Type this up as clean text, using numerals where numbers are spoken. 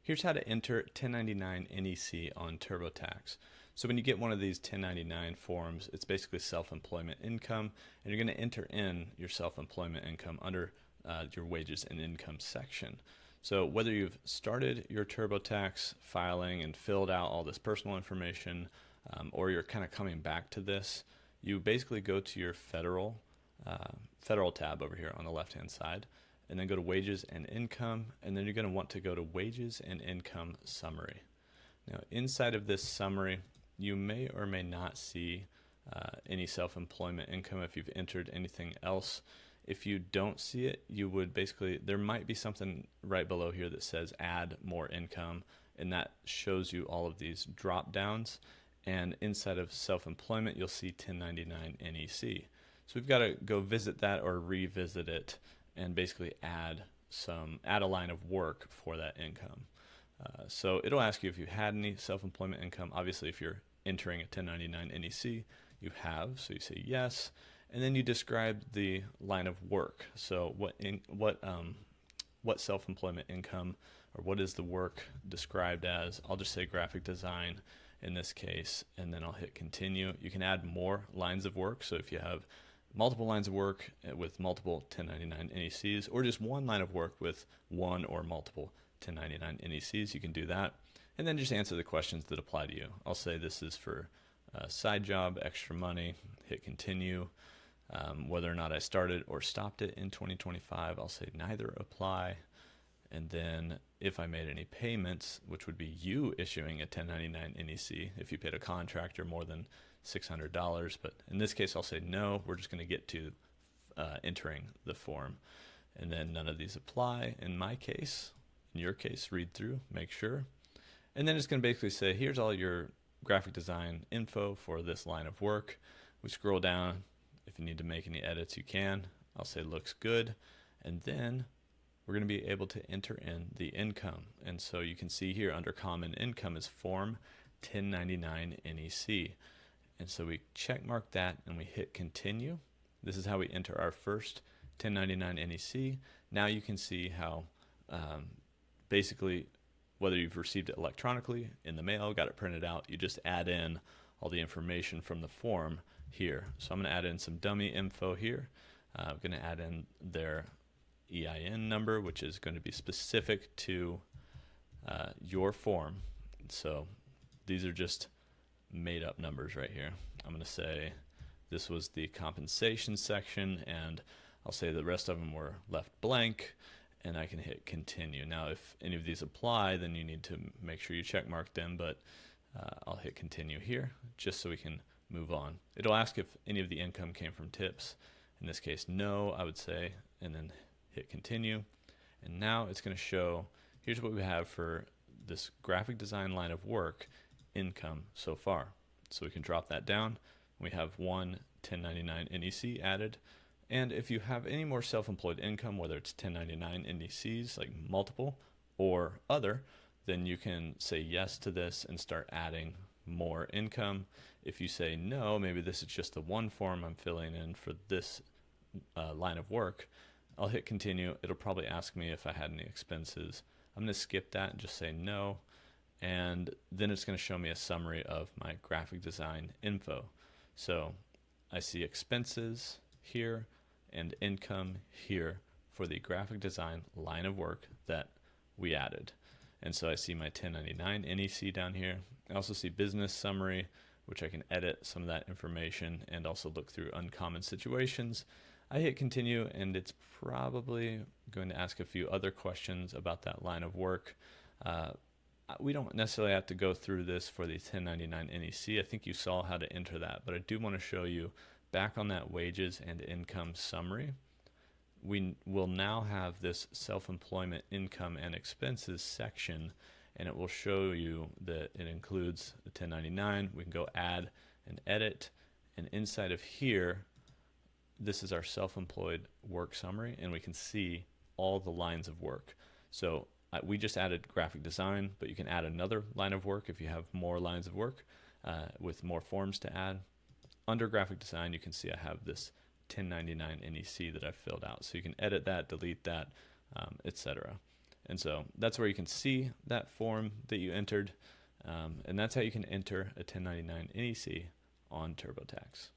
Here's how to enter 1099 NEC on TurboTax. So when you get one of these 1099 forms, it's basically self-employment income, and you're going to enter in your self-employment income under your wages and income section. So whether you've started your TurboTax filing and filled out all this personal information, or you're kind of coming back to this, you basically go to your federal tab over here on the left-hand side, and then go to wages and income, and then you're going to want to go to wages and income summary. Now inside of this summary, you may or may not see any self-employment income if you've entered anything else. If you don't see it, you would basically, there might be something right below here that says add more income, and that shows you all of these drop downs. And inside of self-employment, you'll see 1099 NEC. So we've got to go visit that or revisit it and basically add a line of work for that income. So it'll ask you if you had any self-employment income. Obviously, if you're entering a 1099 NEC, you have, so you say yes, and then you describe the line of work. So what self-employment income, or what is the work described as? I'll just say graphic design in this case, and then I'll hit continue. You can add more lines of work, so if you have multiple lines of work with multiple 1099 NECs, or just one line of work with one or multiple 1099 NECs, you can do that. And then just answer the questions that apply to you. I'll say this is for a side job, extra money, hit continue. Whether or not I started or stopped it in 2025, I'll say neither apply. And then if I made any payments, which would be you issuing a 1099 NEC if you paid a contractor more than $600, but in this case I'll say no, we're just going to get to entering the form. And then none of these apply in my case. In your case, read through, make sure. And then it's going to basically say, here's all your graphic design info for this line of work. We scroll down. If you need to make any edits, you can. I'll say looks good. And then we're going to be able to enter in the income. And so you can see here under common income is form 1099 NEC. And so we check mark that and we hit continue. This is how we enter our first 1099 NEC. Now you can see how basically whether you've received it electronically, in the mail, got it printed out, you just add in all the information from the form here. So I'm going to add in some dummy info here. I'm going to add in their EIN number, which is going to be specific to your form. So these are just made up numbers right here. I'm going to say this was the compensation section, and I'll say the rest of them were left blank, and I can hit continue. Now if any of these apply, then you need to make sure you check mark them, but I'll hit continue here just so we can move on. It'll ask if any of the income came from tips. In this case, no, I would say, and then hit continue. And now it's going to show, here's what we have for this graphic design line of work income so far. So we can drop that down. We have one 1099 NEC added. And if you have any more self-employed income, whether it's 1099 NECs, like multiple or other, then you can say yes to this and start adding more income. If you say no, maybe this is just the one form I'm filling in for this line of work, I'll hit continue. It'll probably ask me if I had any expenses. I'm going to skip that and just say no. And then it's going to show me a summary of my graphic design info. So I see expenses here and income here for the graphic design line of work that we added. And so I see my 1099 NEC down here. I also see business summary, which I can edit some of that information and also look through uncommon situations. I hit continue, and it's probably going to ask a few other questions about that line of work. We don't necessarily have to go through this for the 1099 NEC. I think you saw how to enter that, but I do want to show you back on that wages and income summary. We will now have this self-employment income and expenses section, and it will show you that it includes the 1099. We can go add and edit, and inside of here, this is our self-employed work summary, and we can see all the lines of work. So we just added graphic design, but you can add another line of work if you have more lines of work with more forms to add. Under graphic design, you can see I have this 1099 NEC that I've filled out. So you can edit that, delete that, etc. And so that's where you can see that form that you entered, and that's how you can enter a 1099 NEC on TurboTax.